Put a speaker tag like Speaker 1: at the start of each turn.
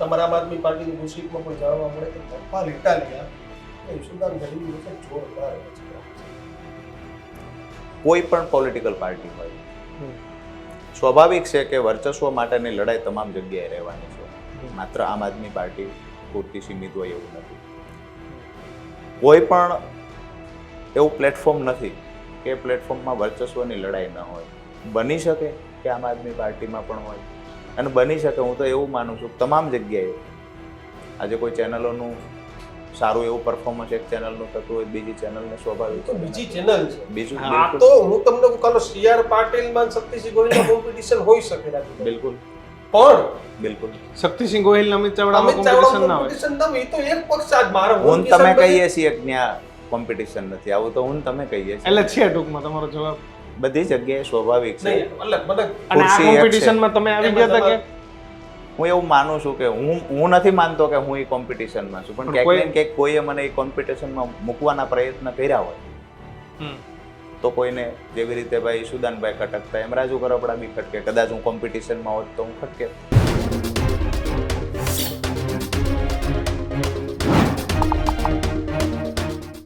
Speaker 1: તમારા આમ આદમી પાર્ટીની મુસીબતમાં પણ જાણવા મળે કે ગોપાલ ઇટાલિયા એ સુદાન ગઢવી વચ્ચે જોરદાર છે.
Speaker 2: કોઈ પણ પોલિટિકલ પાર્ટી હોય, સ્વાભાવિક છે કે વર્ચસ્વ માટેની લડાઈ તમામ જગ્યાએ રહેવાની છે. માત્ર આમ આદમી પાર્ટી પૂરતી સીમિત હોય એવું નથી. કોઈ પણ એવું પ્લેટફોર્મ નથી કે પ્લેટફોર્મમાં વર્ચસ્વની લડાઈ ન હોય. બની શકે કે આમ આદમી પાર્ટીમાં પણ હોય, અને બની શકે, હું તો એવું માનું છું તમામ જગ્યાએ આજે કોઈ ચેનલોનું સારું એવું પરફોર્મન્સ એક ચેનલનું થતું હોય, બીજી ચેનલને સ્વાભાવિક
Speaker 1: તો બીજી ચેનલ છે.
Speaker 2: બીજું
Speaker 1: આ
Speaker 2: બિલકુલ
Speaker 1: તો હું તમને કહું કાલો સીઆર પાટીલમાં શક્તિસિંહ ગોહિલમાં કોમ્પિટિશન હોઈ શકે રાજુભાઈ.
Speaker 2: બિલકુલ
Speaker 1: પણ
Speaker 2: બિલકુલ
Speaker 3: શક્તિસિંહ ગોહિલ અમિત ચાવડામાં
Speaker 1: અમિત ચાવડા
Speaker 3: કોમ્પિટિશન ના હોય.
Speaker 1: કોમ્પિટિશન ના હોય. એ તો એક પક્ષ આજ મારો
Speaker 2: હું ને તમે કહીએ છીએ કે ત્યાં કોમ્પિટિશન નથી, આવું તો હું ને તમે કહીએ છીએ.
Speaker 3: એટલે છે ટૂંકમાં તમારો જવાબ.
Speaker 2: બધી જગ્યાએ સ્વાભાવિક છે.
Speaker 1: નહીં અલગ મને
Speaker 3: અને આ
Speaker 2: ખુરશી એક છે.
Speaker 3: કોમ્પિટિશનમાં તમે આવી ગયા હતા કે
Speaker 2: હું એવું માનું છું કે હું નથી માનતો કે હું એ કોમ્પિટિશનમાં છું, પણ ક્યાંક ને ક્યાંક કોઈએ મને એ કોમ્પિટિશનમાં મૂકવાના પ્રયત્ન કર્યા હોય
Speaker 3: હમ.
Speaker 2: તો કોઈને જેવી રીતે ભાઈ સુદાનભાઈ ખટકતા એમ રાજુ કરપડા બી ખટકે. કદાચ હું કોમ્પિટિશનમાં હોત તો હું ખટકે.